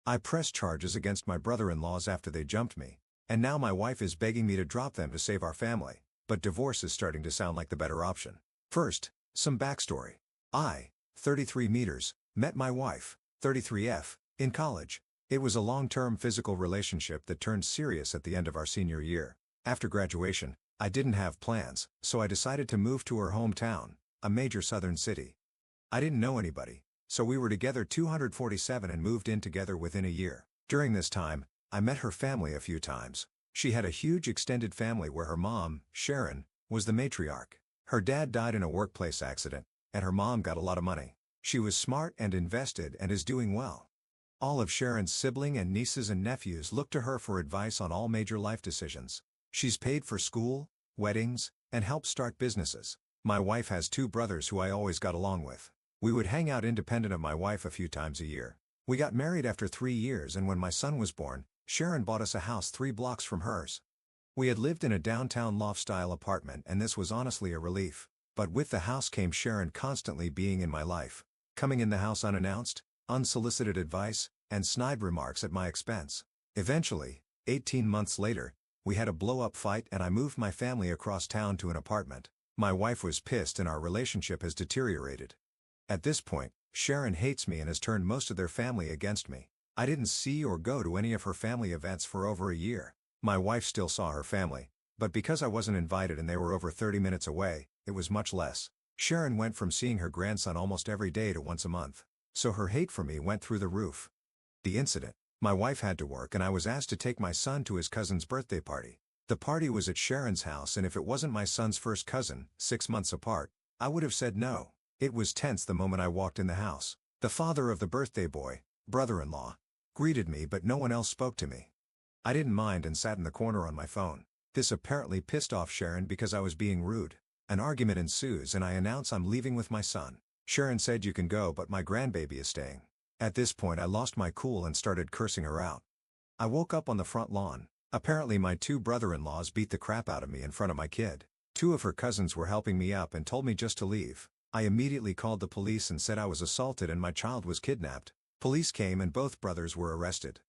I pressed charges against my brother-in-laws after they jumped me, and now my wife is begging me to drop them to save our family, but divorce is starting to sound like the better option. First, some backstory. I, 33 meters, met my wife, 33F, in college. It was a long-term physical relationship that turned serious at the end of our senior year. After graduation, I didn't have plans, so I decided to move to her hometown, a major southern city. I didn't know anybody, so we were together 247 and moved in together within a year. During this time, I met her family a few times. She had a huge extended family where her mom, Sharon, was the matriarch. Her dad died in a workplace accident, and her mom got a lot of money. She was smart and invested and is doing well. All of Sharon's siblings and nieces and nephews look to her for advice on all major life decisions. She's paid for school, weddings, and helped start businesses. My wife has two brothers who I always got along with. We would hang out independent of my wife a few times a year. We got married after 3 years, and when my son was born, Sharon bought us a house 3 blocks from hers. We had lived in a downtown loft-style apartment, and this was honestly a relief. But with the house came Sharon constantly being in my life, coming in the house unannounced, unsolicited advice, and snide remarks at my expense. Eventually, 18 months later, we had a blow-up fight and I moved my family across town to an apartment. My wife was pissed and our relationship has deteriorated. At this point, Sharon hates me and has turned most of their family against me. I didn't see or go to any of her family events for over a year. My wife still saw her family, but because I wasn't invited and they were over 30 minutes away, it was much less. Sharon went from seeing her grandson almost every day to once a month. So her hate for me went through the roof. The incident. My wife had to work and I was asked to take my son to his cousin's birthday party. The party was at Sharon's house, and if it wasn't my son's first cousin, 6 months apart, I would have said no. It was tense the moment I walked in the house. The father of the birthday boy, brother-in-law, greeted me, but no one else spoke to me. I didn't mind and sat in the corner on my phone. This apparently pissed off Sharon because I was being rude. An argument ensues and I announce I'm leaving with my son. Sharon said, "You can go, but my grandbaby is staying." At this point I lost my cool and started cursing her out. I woke up on the front lawn. Apparently my 2 brother-in-laws beat the crap out of me in front of my kid. 2 of her cousins were helping me up and told me just to leave. I immediately called the police and said I was assaulted and my child was kidnapped. Police came and both brothers were arrested.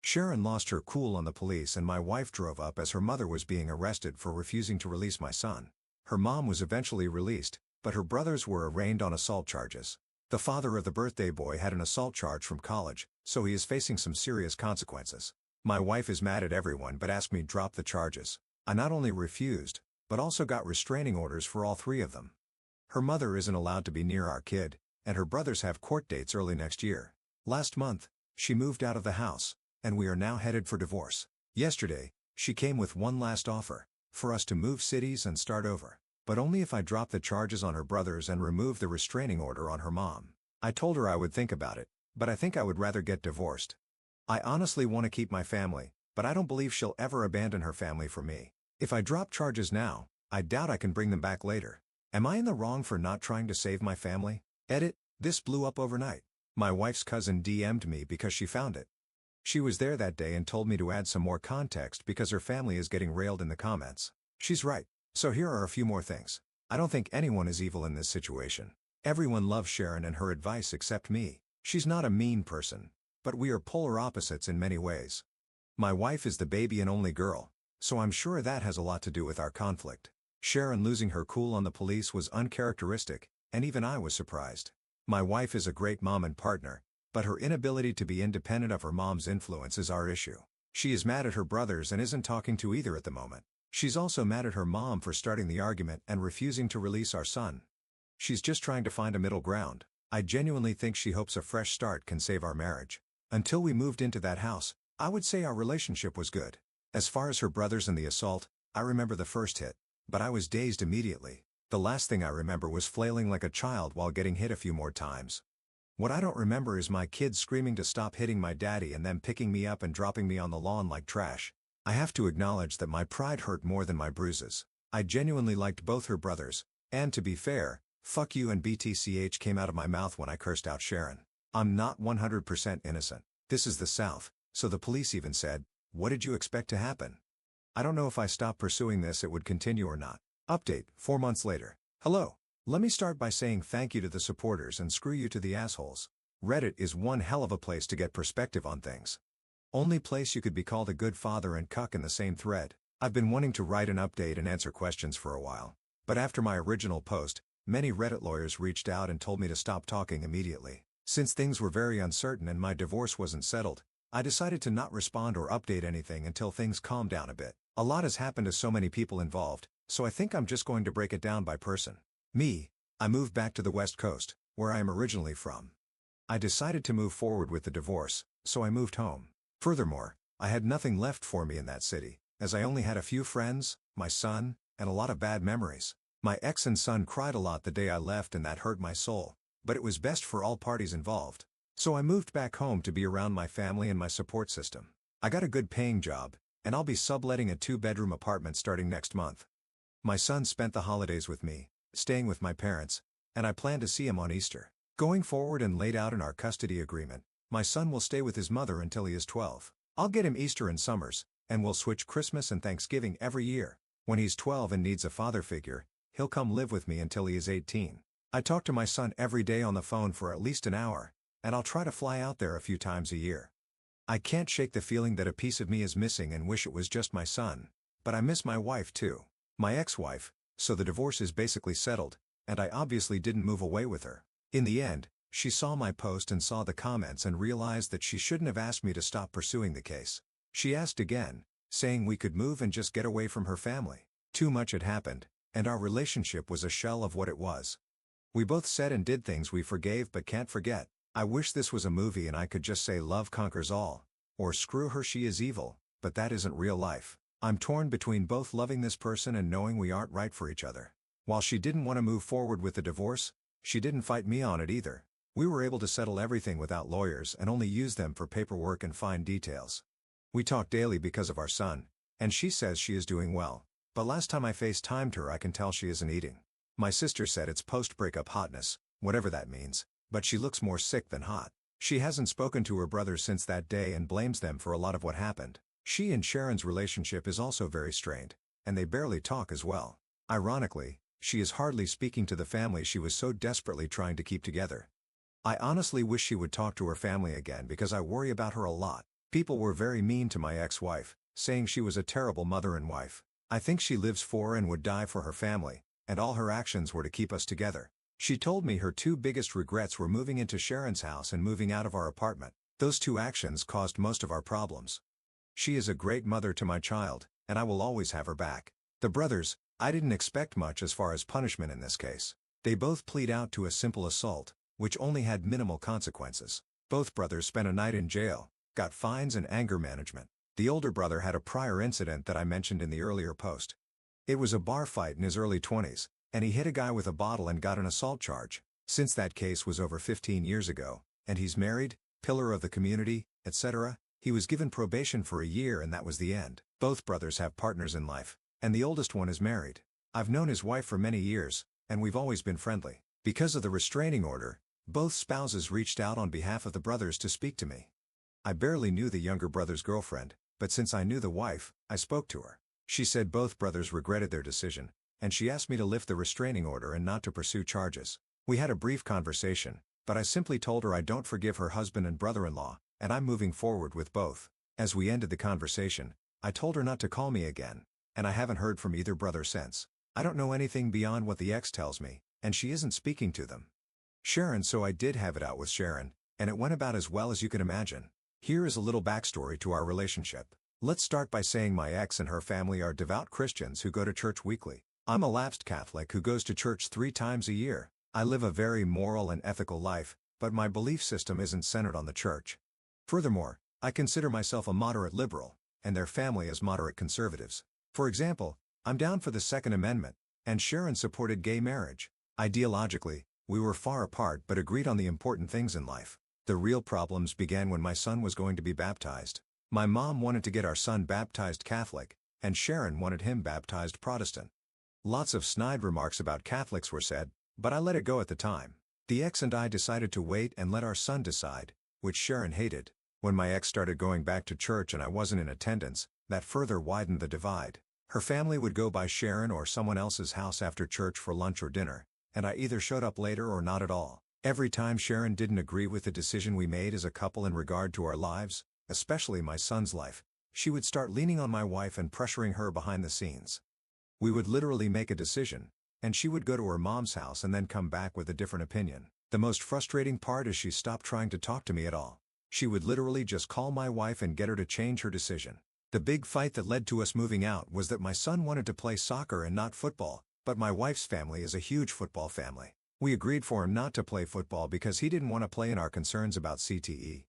Sharon lost her cool on the police and my wife drove up as her mother was being arrested for refusing to release my son. Her mom was eventually released, but her brothers were arraigned on assault charges. The father of the birthday boy had an assault charge from college, so he is facing some serious consequences. My wife is mad at everyone but asked me to drop the charges. I not only refused, but also got restraining orders for all 3 of them. Her mother isn't allowed to be near our kid, and her brothers have court dates early next year. Last month, she moved out of the house, and we are now headed for divorce. Yesterday, she came with one last offer, for us to move cities and start over. But only if I drop the charges on her brothers and remove the restraining order on her mom. I told her I would think about it, but I think I would rather get divorced. I honestly want to keep my family, but I don't believe she'll ever abandon her family for me. If I drop charges now, I doubt I can bring them back later. Am I in the wrong for not trying to save my family? Edit, this blew up overnight. My wife's cousin DM'd me because she found it. She was there that day and told me to add some more context because her family is getting railed in the comments. She's right. So here are a few more things. I don't think anyone is evil in this situation. Everyone loves Sharon and her advice except me. She's not a mean person, but we are polar opposites in many ways. My wife is the baby and only girl, so I'm sure that has a lot to do with our conflict. Sharon losing her cool on the police was uncharacteristic, and even I was surprised. My wife is a great mom and partner, but her inability to be independent of her mom's influence is our issue. She is mad at her brothers and isn't talking to either at the moment. She's also mad at her mom for starting the argument and refusing to release our son. She's just trying to find a middle ground. I genuinely think she hopes a fresh start can save our marriage. Until we moved into that house, I would say our relationship was good. As far as her brothers and the assault, I remember the first hit, but I was dazed immediately. The last thing I remember was flailing like a child while getting hit a few more times. What I don't remember is my kids screaming to stop hitting my daddy and them picking me up and dropping me on the lawn like trash. I have to acknowledge that my pride hurt more than my bruises. I genuinely liked both her brothers, and to be fair, fuck you and BTCH came out of my mouth when I cursed out Sharon. I'm not 100% innocent. This is the South, so the police even said, "What did you expect to happen?" I don't know if I stopped pursuing this it would continue or not. Update, 4 months later. Hello. Let me start by saying thank you to the supporters and screw you to the assholes. Reddit is one hell of a place to get perspective on things. Only place you could be called a good father and cuck in the same thread. I've been wanting to write an update and answer questions for a while. But after my original post, many Reddit lawyers reached out and told me to stop talking immediately. Since things were very uncertain and my divorce wasn't settled, I decided to not respond or update anything until things calmed down a bit. A lot has happened to so many people involved, so I think I'm just going to break it down by person. Me, I moved back to the West Coast, where I am originally from. I decided to move forward with the divorce, so I moved home. Furthermore, I had nothing left for me in that city, as I only had a few friends, my son, and a lot of bad memories. My ex and son cried a lot the day I left and that hurt my soul, but it was best for all parties involved. So I moved back home to be around my family and my support system. I got a good paying job, and I'll be subletting a 2-bedroom apartment starting next month. My son spent the holidays with me, staying with my parents, and I plan to see him on Easter. Going forward and laid out in our custody agreement, my son will stay with his mother until he is 12. I'll get him Easter and summers, and we'll switch Christmas and Thanksgiving every year. When he's 12 and needs a father figure, he'll come live with me until he is 18. I talk to my son every day on the phone for at least an hour, and I'll try to fly out there a few times a year. I can't shake the feeling that a piece of me is missing and wish it was just my son, but I miss my wife too. My ex-wife, so the divorce is basically settled, and I obviously didn't move away with her. In the end, she saw my post and saw the comments and realized that she shouldn't have asked me to stop pursuing the case. She asked again, saying we could move and just get away from her family. Too much had happened, and our relationship was a shell of what it was. We both said and did things we forgave but can't forget. I wish this was a movie and I could just say love conquers all, or screw her, she is evil, but that isn't real life. I'm torn between both loving this person and knowing we aren't right for each other. While she didn't want to move forward with the divorce, she didn't fight me on it either. We were able to settle everything without lawyers and only use them for paperwork and fine details. We talk daily because of our son, and she says she is doing well, but last time I FaceTimed her I can tell she isn't eating. My sister said it's post-breakup hotness, whatever that means, but she looks more sick than hot. She hasn't spoken to her brothers since that day and blames them for a lot of what happened. She and Sharon's relationship is also very strained, and they barely talk as well. Ironically, she is hardly speaking to the family she was so desperately trying to keep together. I honestly wish she would talk to her family again because I worry about her a lot. People were very mean to my ex-wife, saying she was a terrible mother and wife. I think she lives for and would die for her family, and all her actions were to keep us together. She told me her 2 biggest regrets were moving into Sharon's house and moving out of our apartment. Those 2 actions caused most of our problems. She is a great mother to my child, and I will always have her back. The brothers, I didn't expect much as far as punishment in this case. They both plead out to a simple assault, which only had minimal consequences. Both brothers spent a night in jail, got fines and anger management. The older brother had a prior incident that I mentioned in the earlier post. It was a bar fight in his early 20s. And he hit a guy with a bottle and got an assault charge. Since that case was over 15 years ago, and he's married, pillar of the community, etc., he was given probation for a year and that was the end. Both brothers have partners in life, and the oldest one is married. I've known his wife for many years, and we've always been friendly. Because of the restraining order, both spouses reached out on behalf of the brothers to speak to me. I barely knew the younger brother's girlfriend, but since I knew the wife, I spoke to her. She said both brothers regretted their decision, and she asked me to lift the restraining order and not to pursue charges. We had a brief conversation, but I simply told her I don't forgive her husband and brother-in-law, and I'm moving forward with both. As we ended the conversation, I told her not to call me again, and I haven't heard from either brother since. I don't know anything beyond what the ex tells me, and she isn't speaking to them. Sharon, so I did have it out with Sharon, and it went about as well as you can imagine. Here is a little backstory to our relationship. Let's start by saying my ex and her family are devout Christians who go to church weekly. I'm a lapsed Catholic who goes to church 3 times a year. I live a very moral and ethical life, but my belief system isn't centered on the church. Furthermore, I consider myself a moderate liberal, and their family as moderate conservatives. For example, I'm down for the Second Amendment, and Sharon supported gay marriage. Ideologically, we were far apart but agreed on the important things in life. The real problems began when my son was going to be baptized. My mom wanted to get our son baptized Catholic, and Sharon wanted him baptized Protestant. Lots of snide remarks about Catholics were said, but I let it go at the time. The ex and I decided to wait and let our son decide, which Sharon hated. When my ex started going back to church and I wasn't in attendance, that further widened the divide. Her family would go by Sharon or someone else's house after church for lunch or dinner, and I either showed up later or not at all. Every time Sharon didn't agree with the decision we made as a couple in regard to our lives, especially my son's life, she would start leaning on my wife and pressuring her behind the scenes. We would literally make a decision, and she would go to her mom's house and then come back with a different opinion. The most frustrating part is she stopped trying to talk to me at all. She would literally just call my wife and get her to change her decision. The big fight that led to us moving out was that my son wanted to play soccer and not football, but my wife's family is a huge football family. We agreed for him not to play football because he didn't want to play, and our concerns about CTE.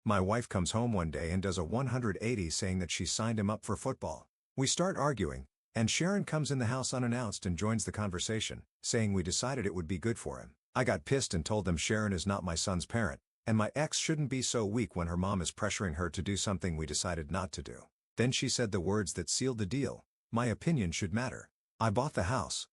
My wife comes home one day and does a 180 saying that she signed him up for football. We start arguing, and Sharon comes in the house unannounced and joins the conversation, saying we decided it would be good for him. I got pissed and told them Sharon is not my son's parent, and my ex shouldn't be so weak when her mom is pressuring her to do something we decided not to do. Then she said the words that sealed the deal: my opinion should matter. I bought the house.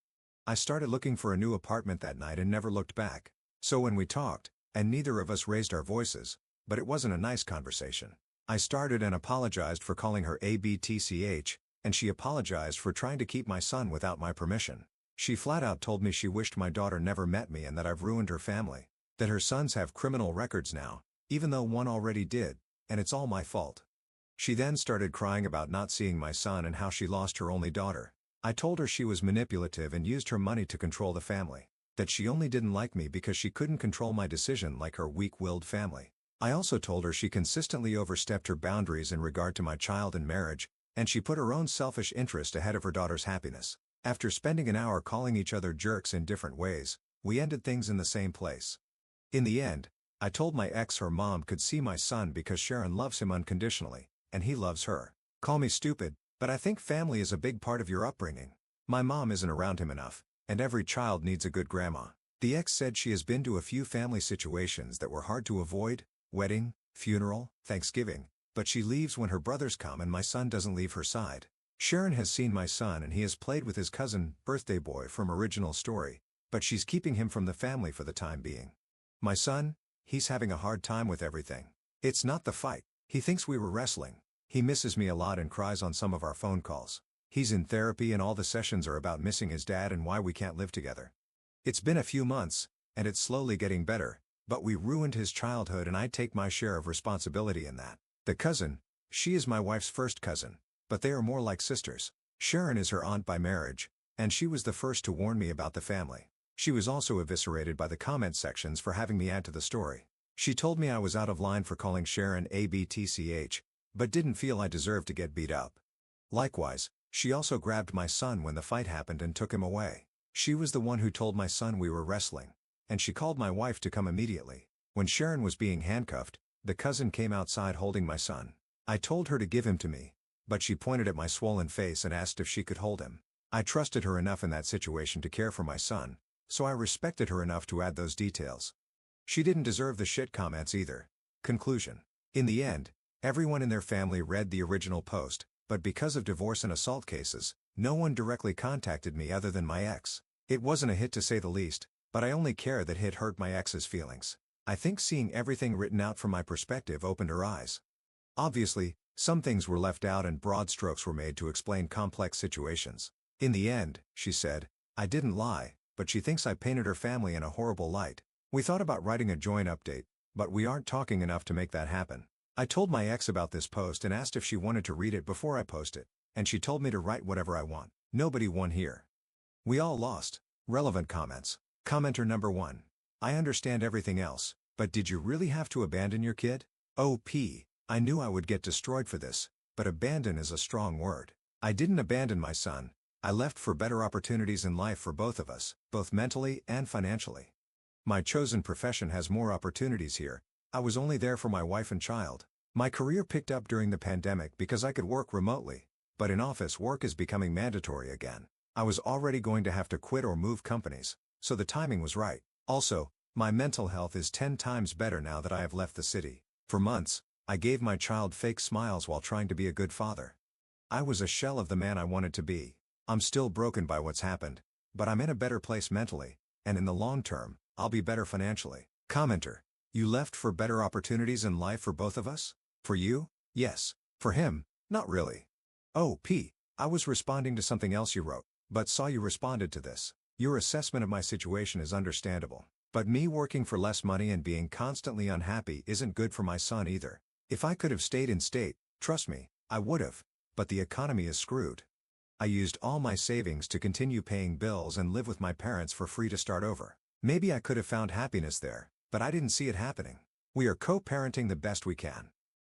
I started looking for a new apartment that night and never looked back. So when we talked, and neither of us raised our voices, but it wasn't a nice conversation. I started and apologized for calling her ABTCH, and she apologized for trying to keep my son without my permission. She flat out told me she wished my daughter never met me and that I've ruined her family, that her sons have criminal records now, even though one already did, and it's all my fault. She then started crying about not seeing my son and how she lost her only daughter. I told her she was manipulative and used her money to control the family, that she only didn't like me because she couldn't control my decision like her weak-willed family. I also told her she consistently overstepped her boundaries in regard to my child and marriage, and she put her own selfish interest ahead of her daughter's happiness. After spending an hour calling each other jerks in different ways, we ended things in the same place. In the end, I told my ex her mom could see my son because Sharon loves him unconditionally, and he loves her. Call me stupid, but I think family is a big part of your upbringing. My mom isn't around him enough, and every child needs a good grandma. The ex said she has been to a few family situations that were hard to avoid: wedding, funeral, Thanksgiving, but she leaves when her brothers come and my son doesn't leave her side. Sharon has seen my son and he has played with his cousin, birthday boy from Original Story, but she's keeping him from the family for the time being. My son, he's having a hard time with everything. It's not the fight. He thinks we were wrestling. He misses me a lot and cries on some of our phone calls. He's in therapy and all the sessions are about missing his dad and why we can't live together. It's been a few months, and it's slowly getting better, but we ruined his childhood and I take my share of responsibility in that. The cousin, she is my wife's first cousin, but they are more like sisters. Sharon is her aunt by marriage, and she was the first to warn me about the family. She was also eviscerated by the comment sections for having me add to the story. She told me I was out of line for calling Sharon ABTCH, but didn't feel I deserved to get beat up. Likewise, she also grabbed my son when the fight happened and took him away. She was the one who told my son we were wrestling, and she called my wife to come immediately. When Sharon was being handcuffed, the cousin came outside holding my son. I told her to give him to me, but she pointed at my swollen face and asked if she could hold him. I trusted her enough in that situation to care for my son, so I respected her enough to add those details. She didn't deserve the shit comments either. Conclusion. In the end, everyone in their family read the original post, but because of divorce and assault cases, no one directly contacted me other than my ex. It wasn't a hit to say the least, but I only care that it hurt my ex's feelings. I think seeing everything written out from my perspective opened her eyes. Obviously, some things were left out and broad strokes were made to explain complex situations. In the end, she said, I didn't lie, but she thinks I painted her family in a horrible light. We thought about writing a joint update, but we aren't talking enough to make that happen. I told my ex about this post and asked if she wanted to read it before I post it, and she told me to write whatever I want. Nobody won here. We all lost. Relevant comments. Commenter number 1. I understand everything else, but did you really have to abandon your kid? OP. I knew I would get destroyed for this, but abandon is a strong word. I didn't abandon my son. I left for better opportunities in life for both of us, both mentally and financially. My chosen profession has more opportunities here. I was only there for my wife and child. My career picked up during the pandemic because I could work remotely, but in-office work is becoming mandatory again. I was already going to have to quit or move companies, so the timing was right. Also, my mental health is 10 times better now that I have left the city. For months, I gave my child fake smiles while trying to be a good father. I was a shell of the man I wanted to be. I'm still broken by what's happened, but I'm in a better place mentally, and in the long term, I'll be better financially. Commenter. You left for better opportunities in life for both of us? For you? Yes. For him? Not really. I was responding to something else you wrote, but saw you responded to this. Your assessment of my situation is understandable. But me working for less money and being constantly unhappy isn't good for my son either. If I could have stayed in state, trust me, I would have. But the economy is screwed. I used all my savings to continue paying bills and live with my parents for free to start over. Maybe I could have found happiness there, but I didn't see it happening. We are co-parenting the best we can.